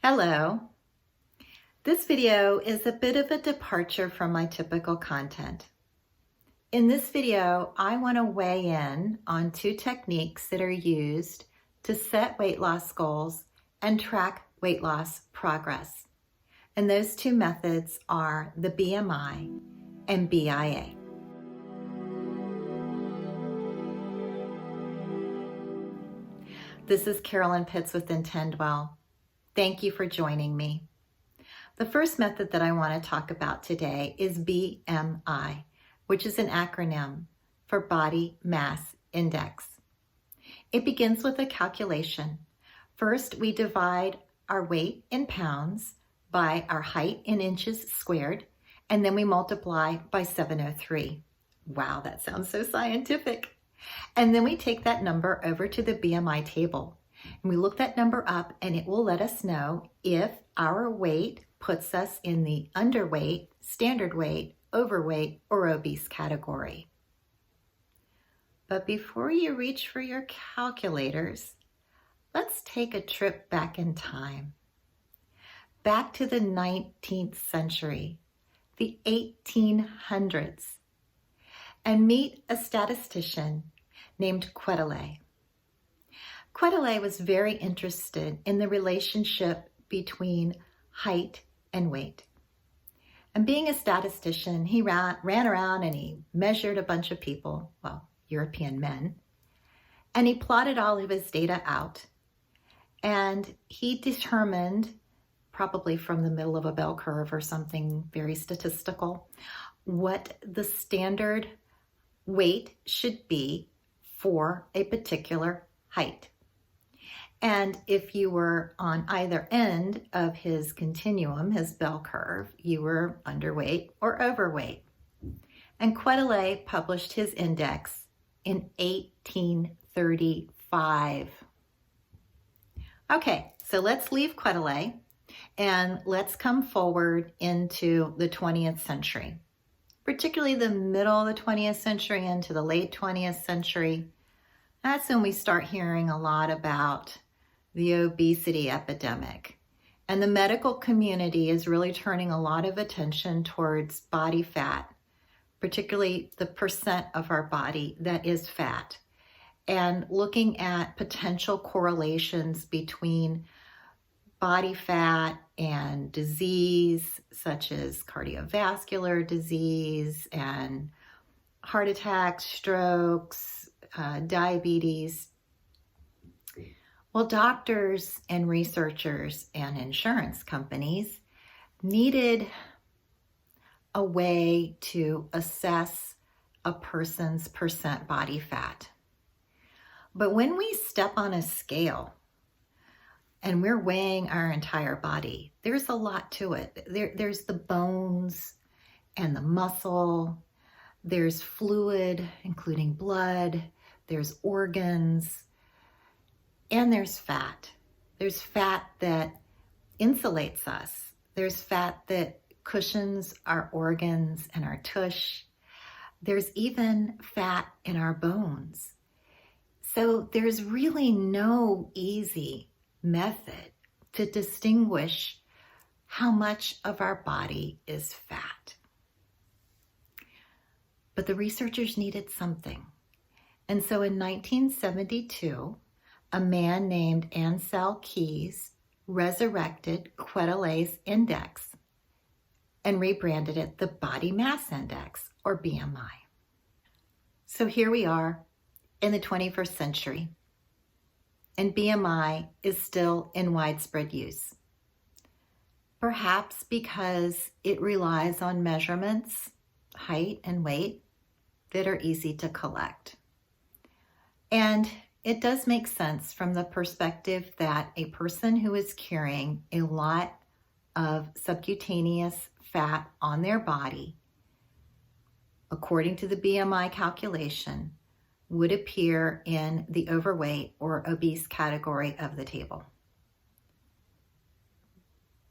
Hello. This video is a bit of a departure from my typical content. In this video, I want to weigh in on two techniques that are used to set weight loss goals and track weight loss progress. And those two methods are the BMI and BIA. This is Carolyn Pitts with Intend Well. Thank you for joining me. The first method that I want to talk about today is BMI, which is an acronym for Body Mass Index. It begins with a calculation. First, we divide our weight in pounds by our height in inches squared, and then we multiply by 703. Wow, that sounds so scientific. And then we take that number over to the BMI table. And we look that number up and it will let us know if our weight puts us in the underweight, standard weight, overweight, or obese category. But before you reach for your calculators, let's take a trip back in time. Back to the 19th century, the 1800s, and meet a statistician named Quetelet. Quetelet was very interested in the relationship between height and weight. And being a statistician, he ran around and he measured a bunch of people, well, European men, and he plotted all of his data out. And he determined, probably from the middle of a bell curve or something very statistical, what the standard weight should be for a particular height. And if you were on either end of his continuum, his bell curve, you were underweight or overweight. And Quetelet published his index in 1835. Okay, so let's leave Quetelet and let's come forward into the 20th century, particularly the middle of the 20th century into the late 20th century. That's when we start hearing a lot about the obesity epidemic. And the medical community is really turning a lot of attention towards body fat, particularly the percent of our body that is fat, and looking at potential correlations between body fat and disease, such as cardiovascular disease and heart attacks, strokes, diabetes. Well, doctors and researchers and insurance companies needed a way to assess a person's percent body fat. But when we step on a scale and we're weighing our entire body, there's a lot to it. There's the bones and the muscle, there's fluid, including blood, there's organs, and there's fat. There's fat that insulates us. There's fat that cushions our organs and our tush. There's even fat in our bones. So there's really no easy method to distinguish how much of our body is fat. But the researchers needed something. And so in 1972, a man named Ansel Keys resurrected Quetelet's index and rebranded it the Body Mass Index, or BMI. So here we are in the 21st century, and BMI is still in widespread use. Perhaps because it relies on measurements, height and weight, that are easy to collect. And it does make sense from the perspective that a person who is carrying a lot of subcutaneous fat on their body, according to the BMI calculation, would appear in the overweight or obese category of the table.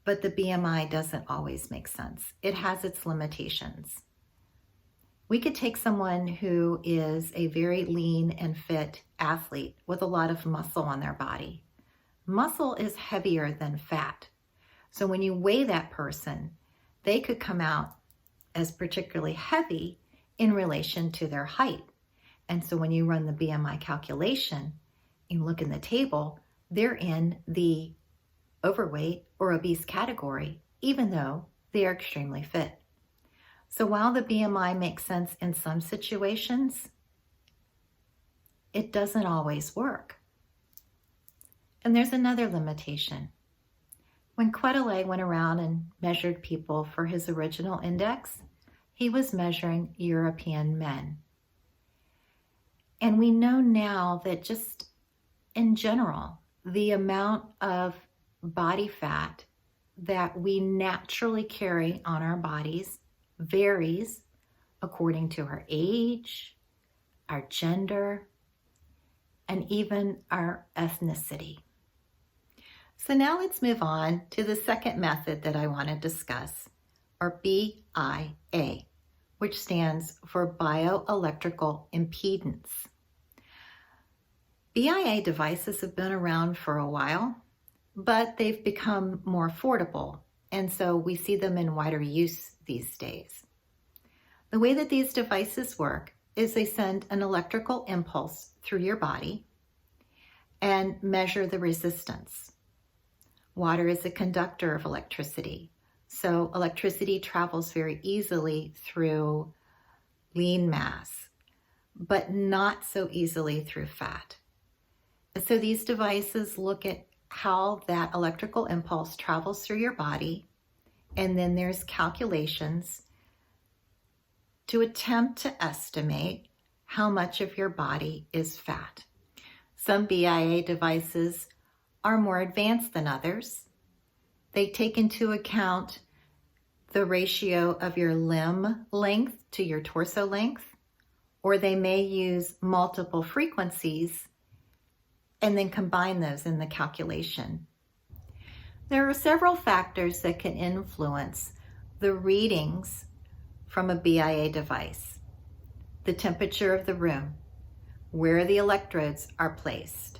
But the BMI doesn't always make sense. It has its limitations. We could take someone who is a very lean and fit athlete with a lot of muscle on their body. Muscle is heavier than fat. So when you weigh that person, they could come out as particularly heavy in relation to their height. And so when you run the BMI calculation and look in the table, they're in the overweight or obese category, even though they are extremely fit. So while the BMI makes sense in some situations, it doesn't always work. And there's another limitation. When Quetelet went around and measured people for his original index, he was measuring European men. And we know now that just in general, the amount of body fat that we naturally carry on our bodies varies according to our age, our gender, and even our ethnicity. So now let's move on to the second method that I want to discuss, or BIA, which stands for Bioelectrical Impedance. BIA devices have been around for a while, but they've become more affordable, and so we see them in wider use these days. The way that these devices work is they send an electrical impulse through your body and measure the resistance. Water is a conductor of electricity, so electricity travels very easily through lean mass, but not so easily through fat. So these devices look at how that electrical impulse travels through your body, and then there's calculations to attempt to estimate how much of your body is fat. Some BIA devices are more advanced than others. They take into account the ratio of your limb length to your torso length, or they may use multiple frequencies and then combine those in the calculation. There are several factors that can influence the readings from a BIA device. The temperature of the room, where the electrodes are placed,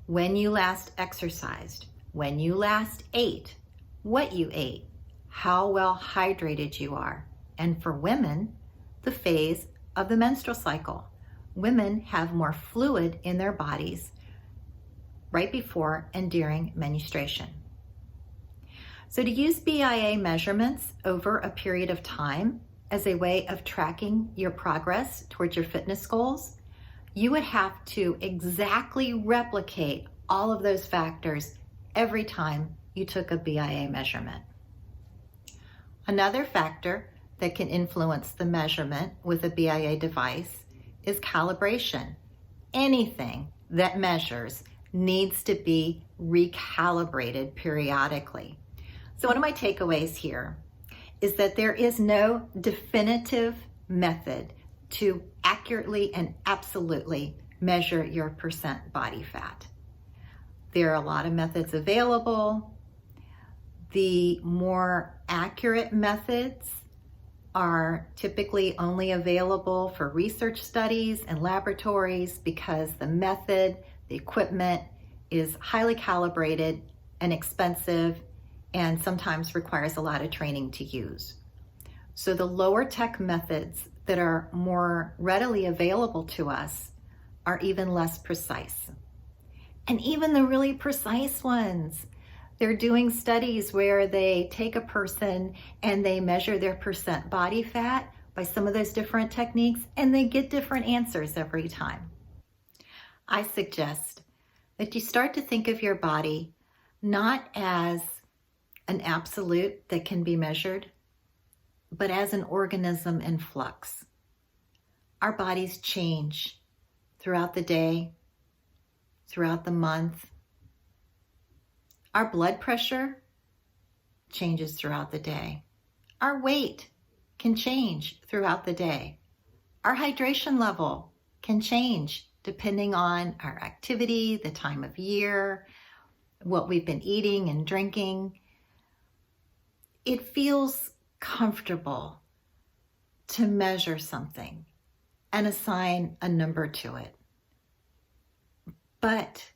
when you last exercised, when you last ate, what you ate, how well hydrated you are, and for women, the phase of the menstrual cycle. Women have more fluid in their bodies right before and during menstruation. So to use BIA measurements over a period of time as a way of tracking your progress towards your fitness goals, you would have to exactly replicate all of those factors every time you took a BIA measurement. Another factor that can influence the measurement with a BIA device is calibration. Anything that measures needs to be recalibrated periodically. So one of my takeaways here is that there is no definitive method to accurately and absolutely measure your percent body fat. There are a lot of methods available. The more accurate methods are typically only available for research studies and laboratories because the method, the equipment is highly calibrated and expensive and sometimes requires a lot of training to use. So the lower tech methods that are more readily available to us are even less precise. And even the really precise ones, they're doing studies where they take a person and they measure their percent body fat by some of those different techniques, and they get different answers every time. I suggest that you start to think of your body not as an absolute that can be measured, but as an organism in flux. Our bodies change throughout the day, throughout the month. Our blood pressure changes throughout the day. Our weight can change throughout the day. Our hydration level can change depending on our activity, the time of year, what we've been eating and drinking. It feels comfortable to measure something and assign a number to it. But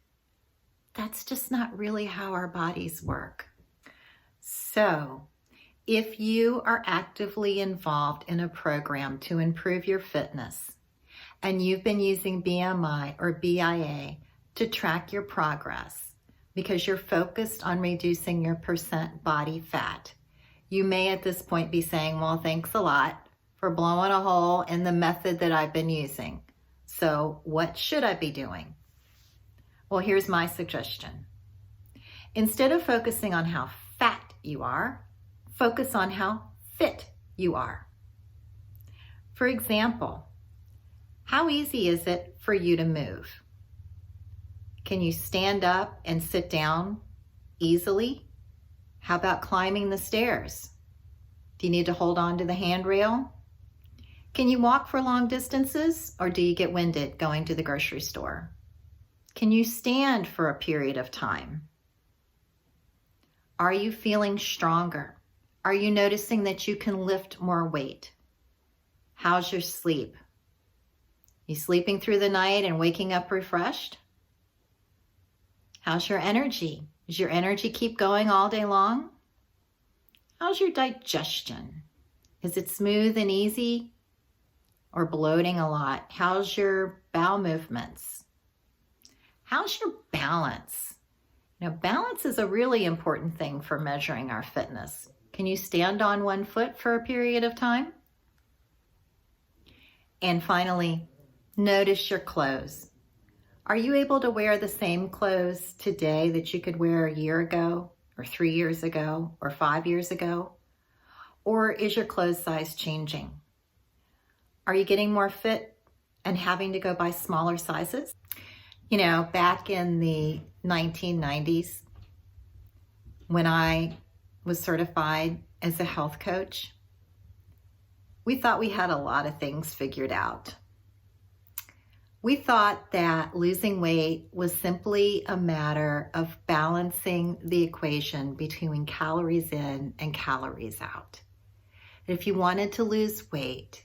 that's just not really how our bodies work. So, if you are actively involved in a program to improve your fitness, and you've been using BMI or BIA to track your progress because you're focused on reducing your percent body fat, you may at this point be saying, well, thanks a lot for blowing a hole in the method that I've been using. So what should I be doing? Well, here's my suggestion. Instead of focusing on how fat you are, focus on how fit you are. For example, how easy is it for you to move? Can you stand up and sit down easily? How about climbing the stairs? Do you need to hold on to the handrail? Can you walk for long distances, or do you get winded going to the grocery store? Can you stand for a period of time? Are you feeling stronger? Are you noticing that you can lift more weight? How's your sleep? You sleeping through the night and waking up refreshed? How's your energy? Does your energy keep going all day long? How's your digestion? Is it smooth and easy or bloating a lot? How's your bowel movements? How's your balance? Now, balance is a really important thing for measuring our fitness. Can you stand on one foot for a period of time? And finally, notice your clothes. Are you able to wear the same clothes today that you could wear a year ago, or 3 years ago, or 5 years ago? Or is your clothes size changing? Are you getting more fit and having to go buy smaller sizes? You know, back in the 1990s, when I was certified as a health coach, we thought we had a lot of things figured out. We thought that losing weight was simply a matter of balancing the equation between calories in and calories out. If you wanted to lose weight,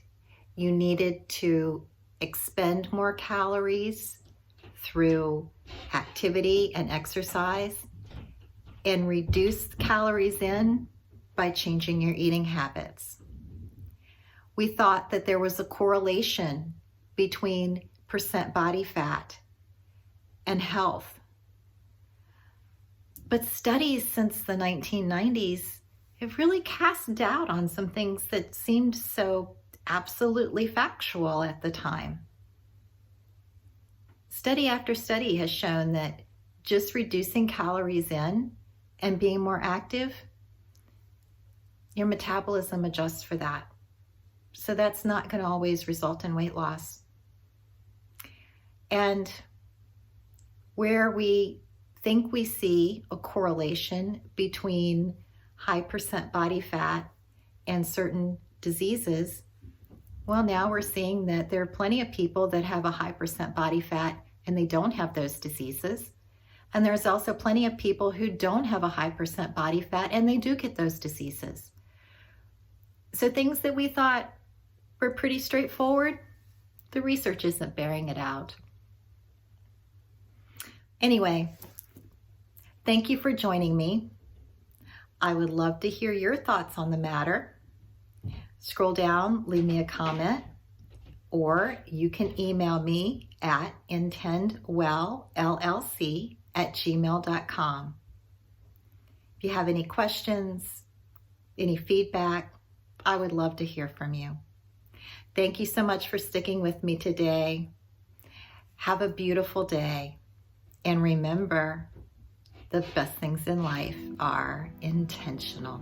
you needed to expend more calories through activity and exercise and reduce calories in by changing your eating habits. We thought that there was a correlation between percent body fat and health. But studies since the 1990s have really cast doubt on some things that seemed so absolutely factual at the time. Study after study has shown that just reducing calories in and being more active, your metabolism adjusts for that. So that's not going to always result in weight loss. And where we think we see a correlation between high percent body fat and certain diseases, well, now we're seeing that there are plenty of people that have a high percent body fat and they don't have those diseases. And there's also plenty of people who don't have a high percent body fat and they do get those diseases. So things that we thought were pretty straightforward, the research isn't bearing it out. Anyway, thank you for joining me. I would love to hear your thoughts on the matter. Scroll down, leave me a comment, or you can email me at intendwellllc@gmail.com. If you have any questions, any feedback, I would love to hear from you. Thank you so much for sticking with me today. Have a beautiful day. And remember, the best things in life are intentional.